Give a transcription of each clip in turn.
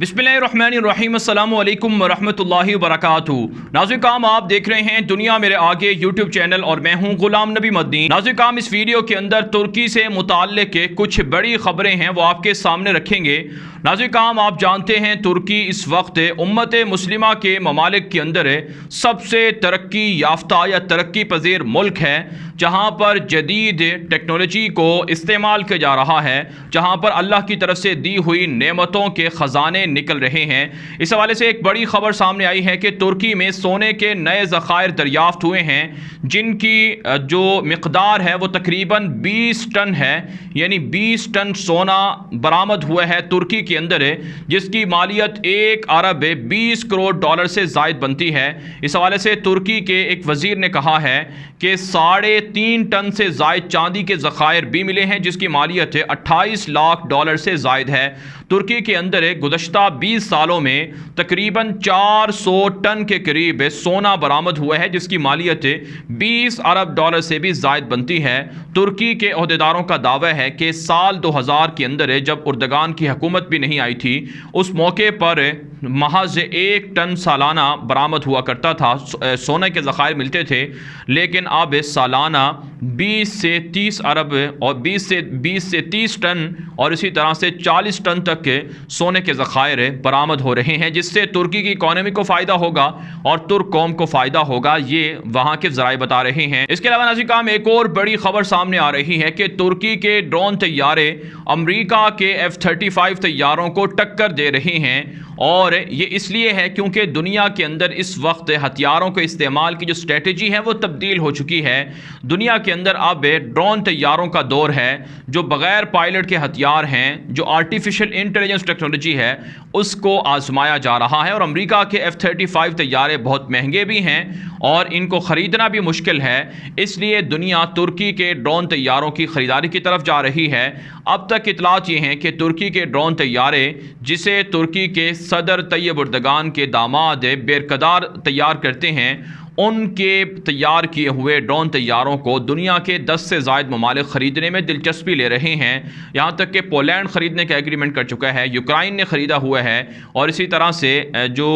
بسم اللہ الرحمن الرحیم، السلام علیکم ورحمۃ اللہ وبرکاتہ۔ ناظرین کرام، آپ دیکھ رہے ہیں دنیا میرے آگے یوٹیوب چینل اور میں ہوں غلام نبی مدنی۔ ناظرین کرام، اس ویڈیو کے اندر ترکی سے متعلق کچھ بڑی خبریں ہیں، وہ آپ کے سامنے رکھیں گے۔ ناظرین کرام، آپ جانتے ہیں ترکی اس وقت امت مسلمہ کے ممالک کے اندر سب سے ترقی یافتہ یا ترقی پذیر ملک ہے، جہاں پر جدید ٹیکنالوجی کو استعمال کیا جا رہا ہے، جہاں پر اللہ کی طرف سے دی ہوئی نعمتوں کے خزانے نکل رہے ہیں۔ اس حوالے سے ایک بڑی خبر سامنے آئی ہے کہ ترکی میں سونے کے نئے ذخائر دریافت ہوئے ہیں، جن کی جو مقدار ہے وہ تقریباً 20 ٹن ہے، یعنی 20 ٹن سونا برآمد ہوا ہے ترکی کے اندر، جس کی مالیت 1 ارب 20 کروڑ ڈالر سے زائد بنتی ہے۔ اس حوالے سے ترکی کے ایک وزیر نے کہا ہے کہ 3.5 ٹن سے زائد چاندی کے ذخائر بھی ملے ہیں، جس کی مالیت 28 لاکھ ڈالر سے زائد ہے۔ ترکی کے اندر گزشتہ 20 سالوں میں تقریباً 400 ٹن کے قریب سونا برآمد ہوا ہے، جس کی مالیت 20 ارب ڈالر سے بھی زائد بنتی ہے۔ ترکی کے عہدیداروں کا دعویٰ ہے کہ سال 2000 کے اندر جب اردگان کی حکومت بھی نہیں آئی تھی، اس موقع پر محض 1 ٹن سالانہ برآمد ہوا کرتا تھا، سونے کے ذخائر ملتے تھے، لیکن اب سالانہ 20 سے 30 ارب اور 20 سے 30 ٹن اور اسی طرح سے 40 ٹن تک کے سونے کے ذخائر برآمد ہو رہے ہیں، جس سے ترکی کی اکانومی کو فائدہ ہوگا اور ترک قوم کو فائدہ ہوگا، یہ وہاں کے ذرائع بتا رہے ہیں۔ اس کے علاوہ ناظرین کرام، ایک اور بڑی خبر سامنے آ رہی ہے کہ ترکی کے ڈرون طیارے امریکا کے F-35 طیاروں کو ٹکر دے رہے ہیں، اور یہ اس لیے ہے کیونکہ دنیا کے اندر اس وقت ہتھیاروں کے استعمال کی جو اسٹریٹجی ہے وہ تبدیل ہو چکی ہے۔ دنیا کے اندر اب ڈرون طیاروں کا دور ہے، جو بغیر پائلٹ کے ہتھیار ہیں، جو آرٹیفیشل انٹیلیجنس ٹیکنالوجی ہے، اس کو آزمایا جا رہا ہے۔ اور امریکا کے F-35 طیارے بہت مہنگے بھی ہیں اور ان کو خریدنا بھی مشکل ہے، اس لیے دنیا ترکی کے ڈرون طیاروں کی خریداری کی طرف جا رہی ہے۔ اب تک اطلاعات یہ ہیں کہ ترکی کے ڈرون طیارے، جسے ترکی کے صدر طیب اردگان کے داماد بیرکدار تیار کرتے ہیں، ان کے تیار کیے ہوئے ڈرون طیاروں کو دنیا کے 10 سے زائد ممالک خریدنے میں دلچسپی لے رہے ہیں، یہاں تک کہ پولینڈ خریدنے کا ایگریمنٹ کر چکا ہے، یوکرائن نے خریدا ہوا ہے، اور اسی طرح سے جو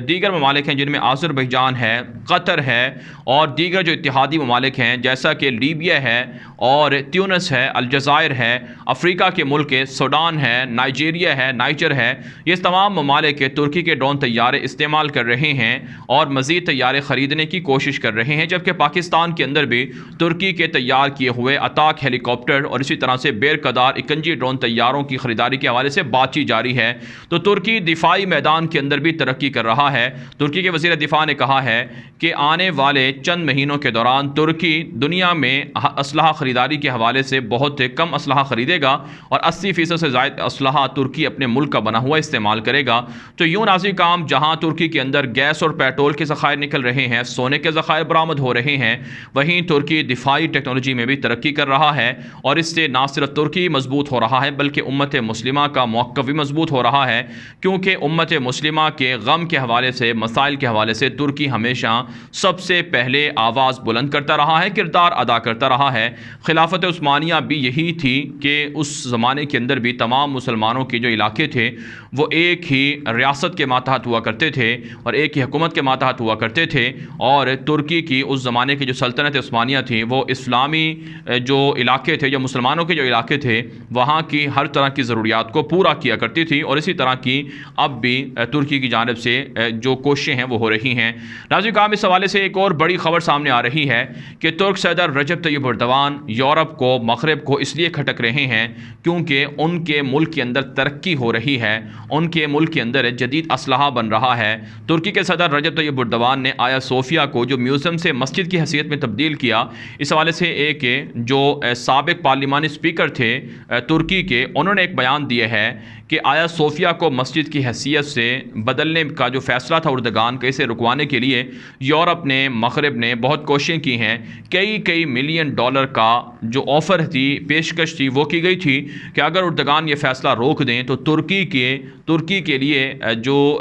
دیگر ممالک ہیں جن میں آذربائیجان ہے، قطر ہے اور دیگر جو اتحادی ممالک ہیں جیسا کہ لیبیا ہے اور تیونس ہے، الجزائر ہے، افریقہ کے ملک سوڈان ہے، نائجیریا ہے، نائجر ہے، یہ تمام ممالک ترکی کے ڈرون طیارے استعمال کر رہے ہیں اور مزید طیارے خریدنے کی کوشش کر رہے ہیں، جبکہ پاکستان کے اندر بھی ترکی کے تیار کیے ہوئے اتاک ہیلی کاپٹر اور اسی طرح سے بیرکدار 51 ڈرون طیاروں کی خریداری کے حوالے سے بات چیت جاری ہے۔ تو ترکی دفاعی میدان کے اندر بھی ترقی کر رہا ہے۔ ترکی کے وزیر دفاع نے کہا ہے کہ آنے والے چند مہینوں کے دوران ترکی دنیا میں اسلحہ خریداری کے حوالے سے بہت کم اسلحہ خریدے گا اور 80% سے زائد اسلحہ ترکی اپنے ملک کا بنا ہوا استعمال کرے گا۔ تو یوں ناظرین کرام، جہاں ترکی کے اندر گیس اور پیٹرول کے ذخائر نکل رہے ہیں، سونے کے ذخائر برآمد ہو رہے ہیں، وہیں ترکی دفاعی ٹیکنالوجی میں بھی ترقی کر رہا ہے، اور اس سے نہ صرف ترکی مضبوط ہو رہا ہے بلکہ امت مسلمہ کا موقف بھی مضبوط ہو رہا ہے، کیونکہ امت مسلمہ کے غم کے حوالے سے، مسائل کے حوالے سے ترکی ہمیشہ سب سے پہلے آواز بلند کرتا رہا ہے، کردار ادا کرتا رہا ہے۔ خلافت عثمانیہ بھی یہی تھی کہ اس زمانے کے اندر بھی تمام مسلمانوں کے جو علاقے تھے وہ ایک ہی ریاست کے ماتحت ہوا کرتے تھے اور ایک ہی حکومت کے ماتحت ہوا کرتے تھے، اور ترکی کی اس زمانے کی جو سلطنت عثمانیہ تھی وہ اسلامی جو علاقے تھے، جو مسلمانوں کے جو علاقے تھے، وہاں کی ہر طرح کی ضروریات کو پورا کیا کرتی تھی، اور اسی طرح کی اب بھی ترکی کی جانب سے جو کوششیں ہیں وہ ہو رہی ہیں۔ ناظرین کرام، اس حوالے سے ایک اور بڑی خبر سامنے آ رہی ہے کہ ترک صدر رجب طیب اردگان یورپ کو، مغرب کو اس لیے کھٹک رہے ہیں کیونکہ ان کے ملک کے اندر ترقی ہو رہی ہے، ان کے ملک کے اندر جدید اسلحہ بن رہا ہے۔ ترکی کے صدر رجب طیب اردگان نے آیا صوفیہ کو جو میوزیم سے مسجد کی حیثیت میں تبدیل کیا، اس حوالے سے ایک جو سابق پارلیمانی اسپیکر تھے ترکی کے، انہوں نے ایک بیان دیا ہے کہ آیا صوفیہ کو مسجد کی حیثیت سے بدلنے کا جو فیصلہ تھا اردگان کا، اسے رکوانے کے لیے یورپ نے، مغرب نے بہت کوششیں کی ہیں، کئی ملین ڈالر کا جو آفر تھی، پیشکش تھی، وہ کی گئی تھی کہ اگر اردگان یہ فیصلہ روک دیں تو ترکی کے لیے جو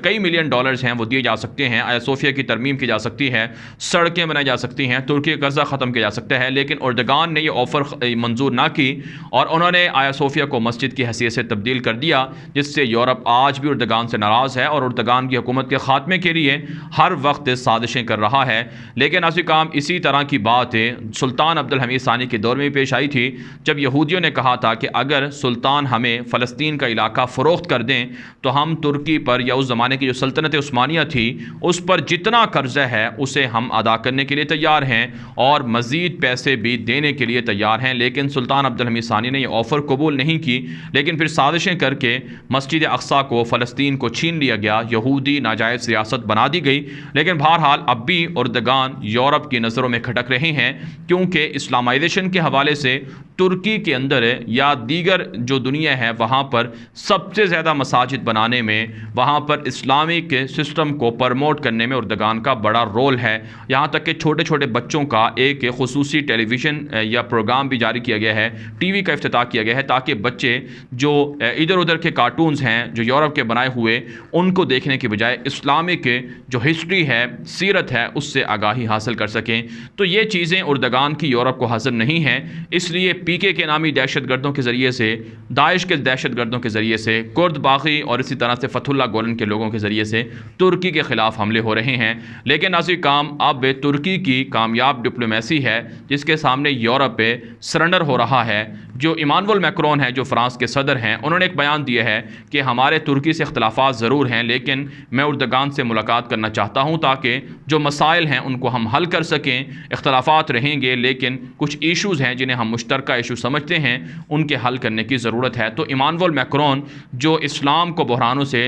کئی ملین ڈالرز ہیں وہ دیے جا سکتے ہیں، آیا صوفیہ کی ترمیم کی جا سکتی ہے، سڑکیں بنائی جا سکتی ہیں، ترکی کا قرضہ ختم کیا جا سکتا ہے، لیکن اردگان نے یہ آفر منظور نہ کی اور انہوں نے آیا صوفیہ کو مسجد کی حیثیت سے تبدیل کر دیا، جس سے یورپ آج بھی اردگان سے ناراض ہے اور اردگان کی حکومت کے خاتمے کے لیے ہر وقت سازشیں کر رہا ہے۔ لیکن اصل کام اسی طرح کی بات سلطان عبد الحمید ثانی کے دور میں بھی پیش آئی تھی، جب یہودیوں نے کہا تھا کہ اگر سلطان ہمیں فلسطین کا علاقہ فروخت کر دیں تو ہم ترکی پر یا اس زمانے کی جو سلطنت عثمانیہ تھی اس پر جتنا قرضہ ہے اسے ہم ادا کرنے کے لیے تیار ہیں اور مزید پیسے بھی دینے کے لیے تیار ہیں۔ لیکن سلطان عبد الحمید ثانی نے یہ آفر قبول نہیں کی، لیکن پھر سازشیں کر کے مسجد اقصیٰ کو فلسطین کو چھین لیا گیا، یہودی ناجائز ریاست بنا دی گئی۔ لیکن بہرحال اب بھی اردگان یورپ کی نظروں میں کھٹک رہے ہیں، کیونکہ اسلامائزیشن کے حوالے سے ترکی کے اندر یا دیگر جو دنیا ہے وہاں پر سب سے زیادہ مساجد بنانے میں، وہاں پر اسلامک سسٹم کو پرموٹ کرنے میں اردگان کا بڑا رول ہے۔ یہاں تک کہ چھوٹے چھوٹے بچوں کا ایک خصوصی ٹیلی ویژن یا پروگرام بھی جاری کیا گیا ہے، ٹی وی کا افتتاح کیا گیا ہے، تاکہ بچے جو ادھر ادھر کے کارٹونز ہیں جو یورپ کے بنائے ہوئے ان کو دیکھنے کے بجائے اسلامک جو ہسٹری ہے، سیرت ہے، اس سے آگاہی حاصل کر سکیں۔ تو یہ چیزیں اردگان کی یورپ کو حاضر نہیں ہیں، اس لیے پی کے نامی دہشت گردوں کے ذریعے سے، داعش کے دہشت گردوں کے ذریعے سے، کرد باغی اور اسی طرح سے فتح اللہ گولن کے لوگوں کے ذریعے سے ترکی کے خلاف حملے ہو رہے ہیں۔ لیکن ناظرین کام اب ترکی کی کامیاب ڈپلومیسی ہے جس کے سامنے یورپ پہ سرنڈر ہو رہا ہے۔ جو ایمانوئل میکرون ہے، جو فرانس کے صدر ہیں، انہوں نے ایک بیان دیا ہے کہ ہمارے ترکی سے اختلافات ضرور ہیں، لیکن میں اردگان سے ملاقات کرنا چاہتا ہوں تاکہ جو مسائل ہیں ان کو ہم حل کر سکیں۔ اختلافات رہیں گے لیکن کچھ ایشوز ہیں جنہیں ہم مشترکہ ایشو سمجھتے ہیں، ان کے حل کرنے کی ضرورت ہے۔ تو ایمانوئل میکرون جو اسلام کو بحرانوں سے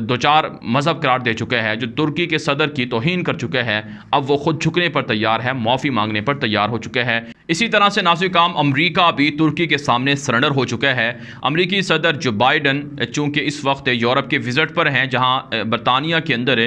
دوچار مذہب قرار دے چکے ہیں، جو ترکی کے صدر کی توہین کر چکے ہیں، اب وہ خود جھکنے پر تیار ہے، معافی مانگنے پر تیار ہو چکے ہیں۔ اسی طرح سے ناظرین کام امریکا بھی ترکی کے سامنے سرنڈر ہو چکا ہے۔ امریکی صدر جو بائیڈن چونکہ اس وقت یورپ کے وزٹ پر ہیں، جہاں برطانیہ کے اندر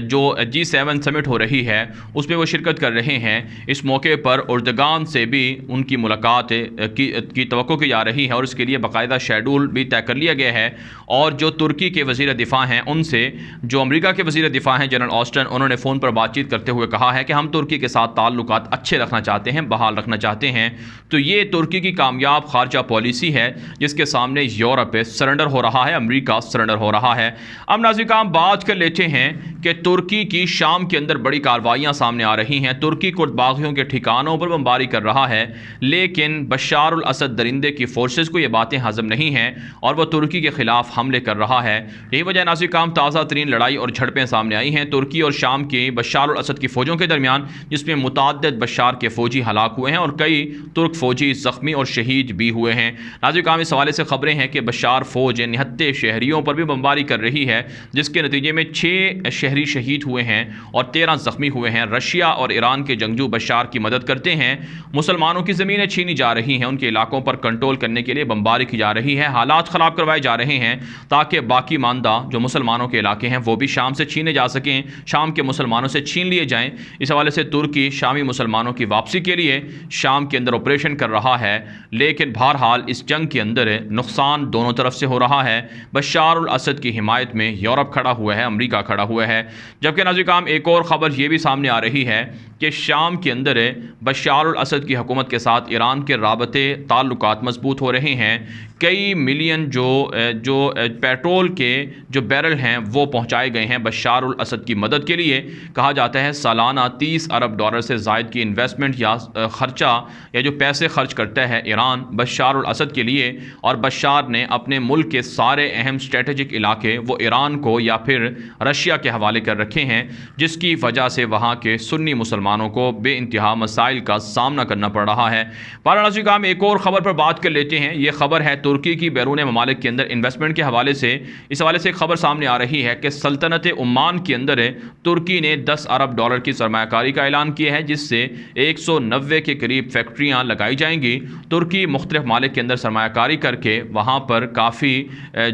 جو G7 سمٹ ہو رہی ہے اس میں وہ شرکت کر رہے ہیں، اس موقع پر اردگان سے بھی ان کی ملاقات کی توقع کی جا رہی ہے اور اس کے لیے باقاعدہ شیڈول بھی طے کر لیا گیا ہے۔ اور جو ترکی کے وزیر دفاع ہیں ان سے جو امریکا کے وزیر دفاع ہیں جنرل آسٹن، انہوں نے فون پر بات چیت کرتے ہوئے کہا ہے کہ ہم ترکی کے ساتھ تعلقات اچھے رکھنا چاہتے ہیں، بحال رکھنا چاہتے ہیں۔ تو یہ ترکی کی کامیاب خارجہ پالیسی ہے جس کے سامنے یورپ سرنڈر ہو رہا ہے، امریکہ سرنڈر ہو رہا ہے۔ اب ناظرین ہم بات کر لیتے ہیں کہ ترکی کی شام کے اندر بڑی کارروائیاں سامنے آ رہی ہیں۔ ترکی کرد باغیوں کے ٹھکانوں پر بمباری کر رہا ہے، لیکن بشار الاسد درندے کی فورسز کو یہ باتیں ہضم نہیں ہیں اور وہ ترکی کے خلاف حملے کر رہا ہے۔ یہی وجہ ناظرین تازہ ترین لڑائی اور جھڑپیں سامنے آئی ہیں ترکی اور شام کی بشار الاسد کی فوجوں کے درمیان، جس میں متعدد بشار کے فوجی ہلاک ہوئے ہیں اور کئی ترک فوجی زخمی اور شہید بھی ہوئے ہیں۔ ناظرین اس حوالے سے خبریں ہیں کہ بشار فوج نہتے شہریوں پر بھی بمباری کر رہی ہے، جس کے نتیجے میں 6 شہری شہید ہوئے ہیں اور 13 زخمی ہوئے ہیں۔ رشیا اور ایران کے جنگجو بشار کی مدد کرتے ہیں، مسلمانوں کی زمینیں چھینی جا رہی ہیں، ان کے علاقوں پر کنٹرول کرنے کے لیے بمباری کی جا رہی ہے، حالات خراب کروائے جا رہے ہیں تاکہ باقی ماندہ جو مسلمانوں کے علاقے ہیں وہ بھی شام سے چھینے جا سکیں، شام کے مسلمانوں سے چھین لیے جائیں۔ اس حوالے سے ترکی شامی مسلمانوں کی واپسی کے لیے شام کے اندر آپریشن کر رہا ہے، لیکن بہرحال اس جنگ کے اندر نقصان دونوں طرف سے ہو رہا ہے۔ بشار الاسد کی حمایت میں یورپ کھڑا ہوا ہے، امریکہ کھڑا ہوا ہے۔ جبکہ ناظرین ایک اور خبر یہ بھی سامنے آ رہی ہے کہ شام کے اندر بشار الاسد کی حکومت کے ساتھ ایران کے رابطے تعلقات مضبوط ہو رہے ہیں۔ کئی ملین جو پیٹرول کے جو بیرل ہیں وہ پہنچائے گئے ہیں بشار الاسد کی مدد کے لیے۔ کہا جاتا ہے سالانہ $30 ارب سے زائد کی انویسٹمنٹ یا خرچہ یا جو پیسے خرچ کرتا ہے ایران بشار الاسد کے لیے، اور بشار نے اپنے ملک کے سارے اہم اسٹریٹجک علاقے وہ ایران کو یا پھر رشیا کے حوالے کر رکھے ہیں، جس کی وجہ سے وہاں کے سنی مسلمانوں کو بے انتہا مسائل کا سامنا کرنا پڑ رہا ہے۔ ناظرین ہم ایک اور خبر پر بات کر لیتے ہیں۔ یہ خبر ہے ترکی کی بیرون ممالک کے اندر انویسٹمنٹ کے حوالے سے۔ اس حوالے سے ایک خبر سامنے آ رہی ہے کہ سلطنت عمان کے اندر ترکی نے $10 ارب کی سرمایہ کاری کا اعلان کیا ہے، جس سے 190 کے قریب فیکٹریاں لگائی جائیں گی۔ ترکی مختلف ممالک کے اندر سرمایہ کاری کر کے وہاں پر کافی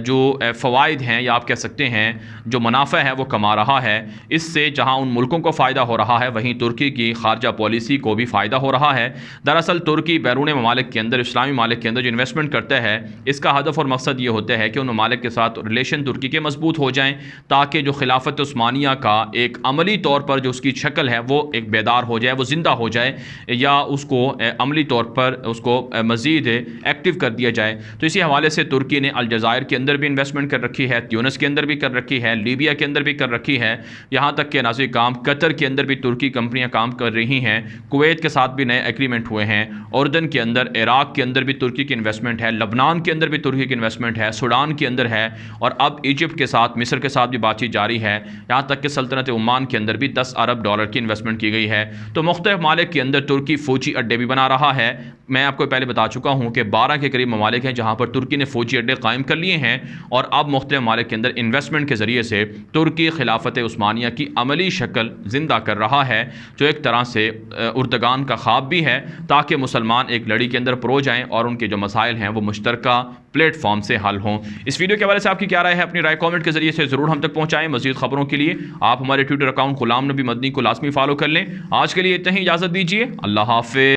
جو فوائد ہیں یا آپ کہہ سکتے ہیں جو منافع ہے وہ کما رہا ہے۔ اس سے جہاں ان ملکوں کو فائدہ ہو رہا ہے وہیں ترکی کی خارجہ پالیسی کو بھی فائدہ ہو رہا ہے۔ دراصل ترکی بیرون ممالک کے اندر، اسلامی ممالک کے اندر جو انویسٹمنٹ کرتا ہے اس کا ہدف اور مقصد یہ ہوتا ہے کہ ان ممالک کے ساتھ ریلیشن ترکی کے مضبوط ہو جائیں تاکہ جو خلافت عثمانیہ کا ایک عملی طور پر جو اس کی شکل ہے وہ ایک بیدار ہو جائے، وہ زندہ ہو جائے، یا اس کو عملی طور پر اس کو مزید ایکٹیو کر دیا جائے۔ تو اسی حوالے سے ترکی نے الجزائر کے اندر بھی انویسٹمنٹ کر رکھی ہے، تیونس کے اندر بھی کر رکھی ہے، لیبیا کے اندر بھی کر رکھی ہے، یہاں تک کہ ناظرین کام قطر کے اندر بھی ترکی کمپنیاں کام کر رہی ہیں، کویت کے ساتھ بھی نئے ایگریمنٹ ہوئے ہیں، اردن کے اندر، عراق کے اندر بھی ترکی کی انویسٹمنٹ ہے، لبنان کے اندر بھی ترکی کی انویسٹمنٹ ہے، سوڈان کے اندر ہے، اور اب ایجپٹ کے ساتھ، مصر کے ساتھ بھی بات چیت جاری ہے، یہاں تک کہ سلطنت عمان کے اندر بھی 10 ارب ڈالر کی انویسٹمنٹ کی گئی ہے۔ تو مختلف ممالک کے اندر ترکی فوجی اڈے بھی بنا رہا ہے۔ میں آپ کو پہلے بتا چکا ہوں کہ 12 کے قریب ممالک ہیں جہاں پر ترکی نے فوجی اڈے قائم کر لیے ہیں، اور اب مختلف ممالک کے اندر انویسٹمنٹ کے ذریعے سے ترکی خلافت عثمانیہ کی عملی شکل زندہ کر رہا ہے، جو ایک طرح سے اردگان کا خواب بھی ہے، تاکہ مسلمان ایک لڑی کے اندر پرو جائیں اور ان کے جو مسائل ہیں وہ مشترکہ پلیٹ فارم سے حل ہوں۔ اس ویڈیو کے حوالے سے آپ کی کیا رائے ہے؟ اپنی رائے کامنٹ کے ذریعے سے ضرور ہم تک پہنچائیں۔ مزید خبروں کے لیے آپ ہمارے ٹویٹر اکاؤنٹ غلام نبی مدنی کو لازمی فالو کر لیں۔ آج کے لیے اتنا ہی، اجازت دیجیے، اللہ حافظ۔